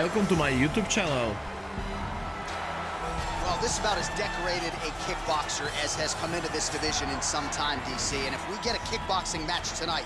welcome to my YouTube channel. Well, this is about as decorated a kickboxer as has come into this division in some time, DC. And if we get a kickboxing match tonight,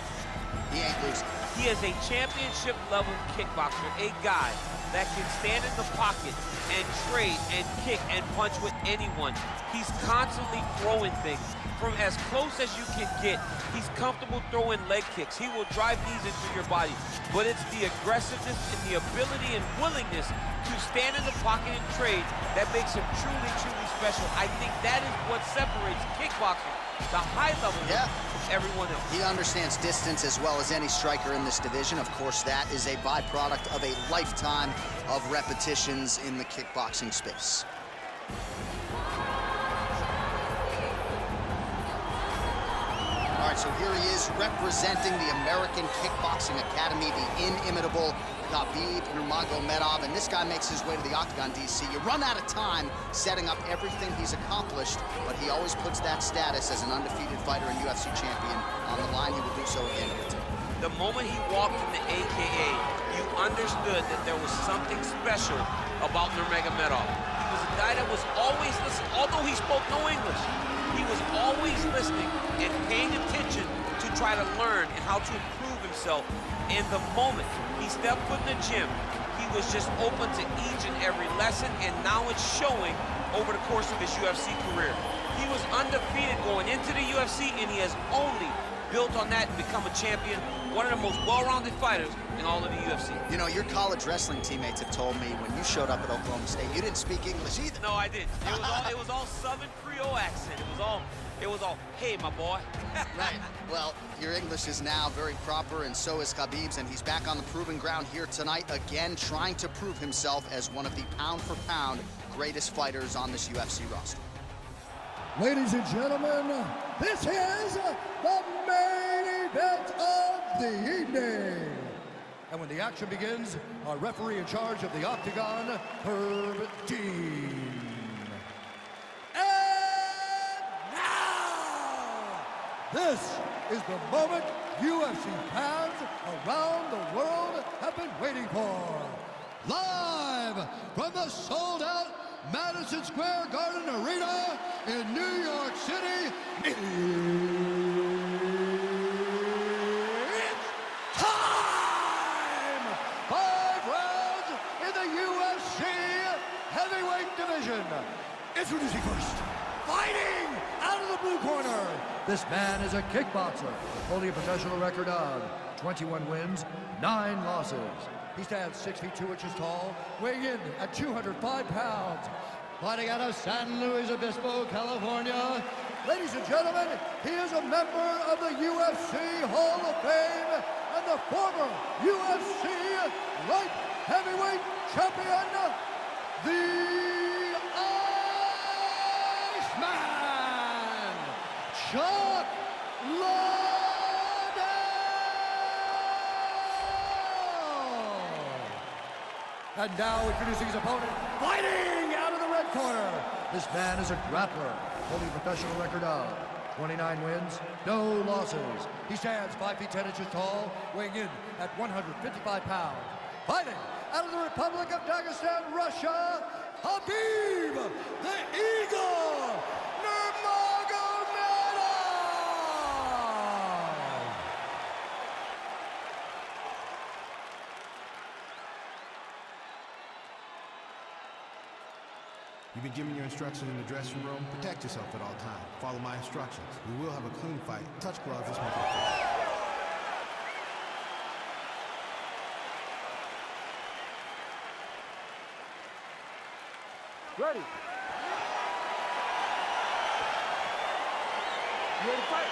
he ain't losing. He is a championship-level kickboxer, a guy that can stand in the pocket and trade and kick and punch with anyone. He's constantly throwing things from as close as you can get. He's comfortable throwing leg kicks. He will drive knees into your body, but it's the aggressiveness and the ability and willingness to stand in the pocket and trade that makes him truly, truly special. I think that is what separates kickboxing, the high level, from everyone else. He understands distance as well as any striker in this division. Of course, that is a byproduct of a lifetime of repetitions in the kickboxing space. All right, so here he is representing the American Kickboxing Academy, the inimitable Khabib Nurmagomedov, and this guy makes his way to the octagon, DC. You run out of time setting up everything he's accomplished, but he always puts that status as an undefeated fighter and UFC champion on the line. He will do so again here tonight. The moment he walked in the AKA, you understood that there was something special about Nurmagomedov. He was a guy that was always listening, although he spoke no English. He was always listening and paying attention to try to learn and how to improve himself. In the moment he stepped foot in the gym, he was just open to each and every lesson, and now it's showing over the course of his UFC career. He was undefeated going into the UFC, and he has only built on that and become a champion, one of the most well-rounded fighters in all of the UFC. You know, your college wrestling teammates have told me when you showed up at Oklahoma State, you didn't speak English either. No, I didn't. It was all Southern Creole accent. It was all, hey, my boy. Right. Well, your English is now very proper, and so is Khabib's, and he's back on the proving ground here tonight, again, trying to prove himself as one of the pound-for-pound greatest fighters on this UFC roster. Ladies and gentlemen, this is the main event of the evening. And when the action begins, our referee in charge of the octagon, Herb Dean. And now, this is the moment UFC fans around the world have been waiting for. Live from the sold-out Madison Square Garden Arena in New York City, it's time! 5 rounds in the UFC heavyweight division. Introducing first, fighting out of the blue corner. This man is a kickboxer, holding a professional record of 21 wins, 9 losses. He stands 6 feet 2 inches tall, weighing in at 205 pounds. Fighting out of San Luis Obispo, California. Ladies and gentlemen, he is a member of the UFC Hall of Fame and the former UFC Light Heavyweight Champion, the Iceman, Chuck Liddell. And now introducing his opponent, fighting out of the red corner. This man is a grappler, holding a professional record of 29 wins, no losses. He stands 5 feet 10 inches tall, weighing in at 155 pounds. Fighting out of the Republic of Dagestan, Russia, Khabib the Eagle Nurmagomedov. You've been given your instructions in the dressing room. Protect yourself at all times. Follow my instructions. We will have a clean fight. Touch gloves. Let's make it clear. Ready. You ready to fight?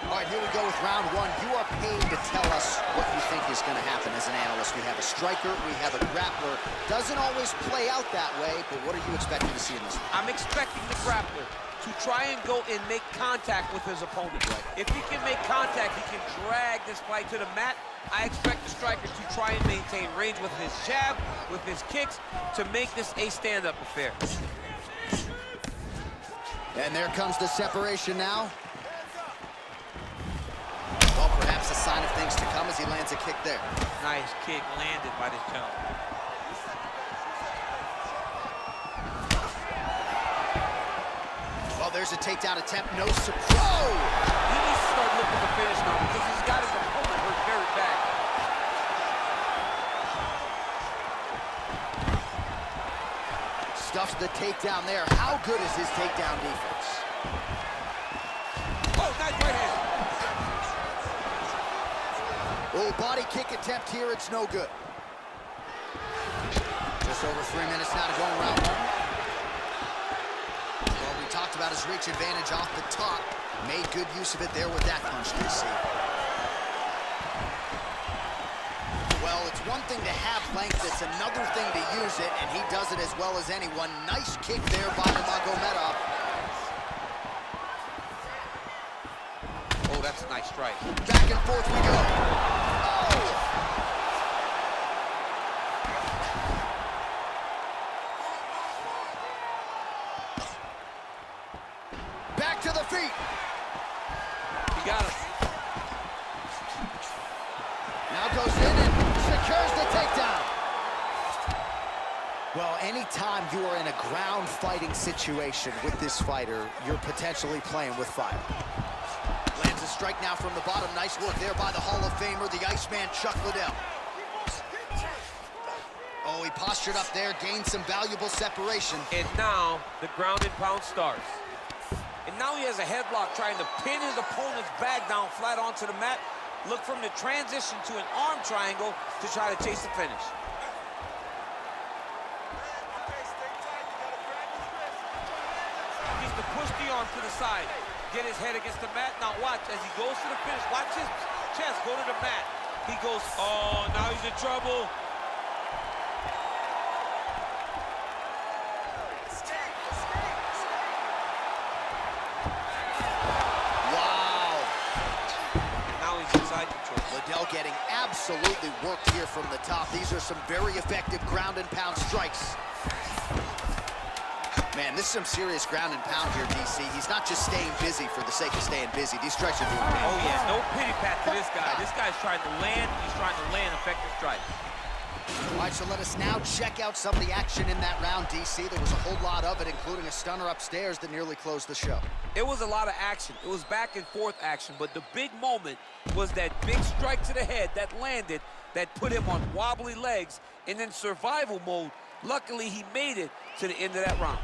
All right, here we go with round one. You are paid to tell us what you think is going to happen as an analyst. We have a striker, we have a grappler. Doesn't always play out that way, but what are you expecting to see in this one? I'm expecting the grappler to try and go and make contact with his opponent. Right. If he can make contact, he can drag this fight to the mat. I expect the striker to try and maintain range with his jab, with his kicks, to make this a stand-up affair. And there comes the separation now. Well, perhaps a sign of things to come as he lands a kick there. Nice kick landed by this gentleman. Well, there's a takedown attempt. No surprise. He needs to start looking to finish now because he's got his opponent hurt very bad. Stuffs the takedown there. How good is his takedown defense? Oh, nice right hand. Oh, body kick attempt here. It's no good. Just over 3 minutes now to go in round one. Well, we talked about his reach advantage off the top. Made good use of it there with that punch, DC. Well, it's one thing to have length, it's another thing to use it, and he does it as well as anyone. Nice kick there by Nurmagomedov. Oh, that's a nice strike. Back and forth we go. Oh! Back to the feet. He got him. Now goes in and secures the takedown. Well, anytime you are in a ground fighting situation with this fighter, you're potentially playing with fire. Lands a strike now from the bottom. Nice work there by the Hall of Famer, the Iceman, Chuck Liddell. Oh, he postured up there, gained some valuable separation. And now the ground and pound starts. And now he has a headlock trying to pin his opponent's back down flat onto the mat. Look from the transition to an arm triangle to try to chase the finish. Needs to push the arm to the side. Get his head against the mat. Now watch as he goes to the finish. Watch his chest go to the mat. He goes, oh, now he's in trouble. Wow. Now he's inside control. Liddell getting absolutely worked here from the top. These are some very effective ground and pound strikes. Man, this is some serious ground and pound here, DC. He's not just staying busy for the sake of staying busy. These strikes are doing damage. Oh, yeah, no pity pat to this guy. This guy's trying to land. He's trying to land effective strikes. All right, so let us now check out some of the action in that round, DC. There was a whole lot of it, including a stunner upstairs that nearly closed the show. It was a lot of action. It was back and forth action, but the big moment was that big strike to the head that landed, that put him on wobbly legs, and then survival mode. Luckily, he made it to the end of that round.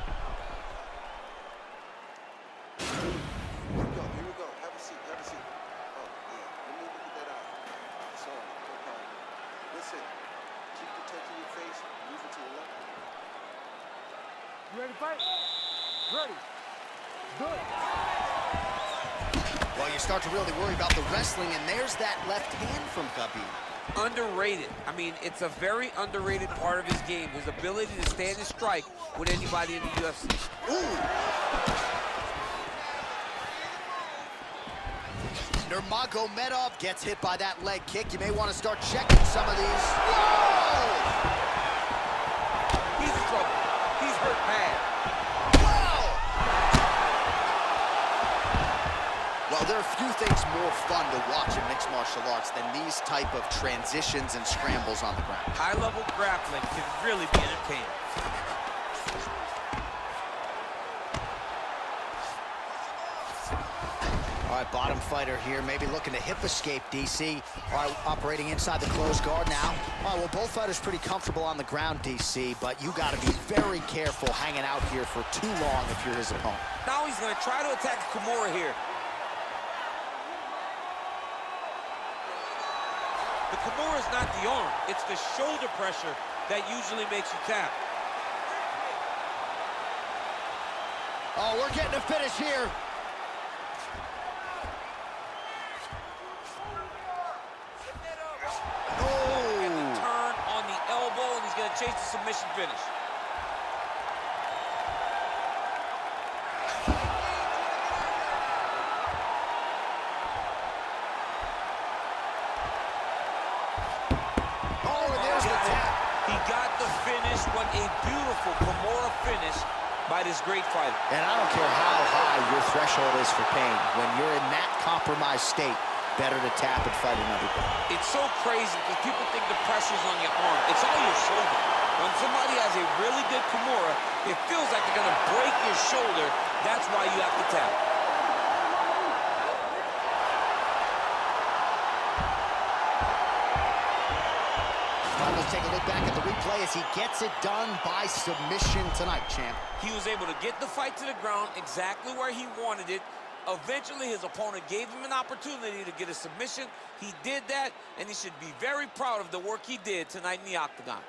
You ready to fight? Ready. Good. Well, you start to really worry about the wrestling, and there's that left hand from Khabib. Underrated. I mean, it's a very underrated part of his game, his ability to stand and strike with anybody in the UFC. Ooh! Nurmagomedov gets hit by that leg kick. You may want to start checking some of these. Whoa! He's in trouble. He's hurt bad. Whoa! Well, there are few things more fun to watch in mixed martial arts than these type of transitions and scrambles on the ground. High-level grappling can really be entertaining. All right, bottom fighter here, maybe looking to hip escape, DC. All right, operating inside the closed guard now. All right, well, both fighters pretty comfortable on the ground, DC, but you got to be very careful hanging out here for too long if you're his opponent. Now he's going to try to attack Kimura here. The Kimura is not the arm. It's the shoulder pressure that usually makes you tap. Oh, we're getting a finish here. Chase the submission finish. Oh, and there's the tap. He got the finish. What a beautiful Kimura finish by this great fighter. And I don't care how high your threshold is for pain. When you're in that compromised state, better to tap and fight another day. It's so crazy because people think the pressure's on your arm. It's all your shoulder. When somebody has a really good Kimura, it feels like they're gonna break your shoulder. That's why you have to tap. Let's take a look back at the replay as he gets it done by submission tonight, champ. He was able to get the fight to the ground exactly where he wanted it. Eventually, his opponent gave him an opportunity to get a submission. He did that, and he should be very proud of the work he did tonight in the octagon.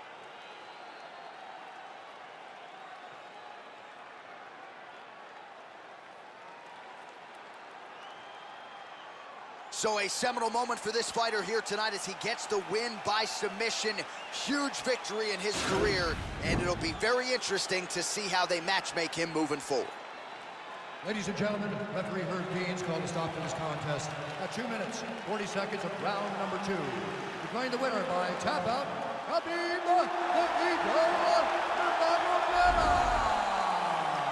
So a seminal moment for this fighter here tonight as he gets the win by submission. Huge victory in his career, and it'll be very interesting to see how they matchmake him moving forward. Ladies and gentlemen, referee Herb Dean's called a stop to this contest at 2 minutes, 40 seconds of round number 2. Declaring the winner by tap out, Khabib Nurmagomedov.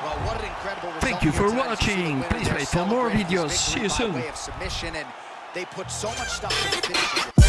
Well, what an incredible result. Thank you here for tonight. watching. You see the Please winner wait there for more celebrating his videos. See victory you by soon. way of submission, and they put so much stuff in the finish.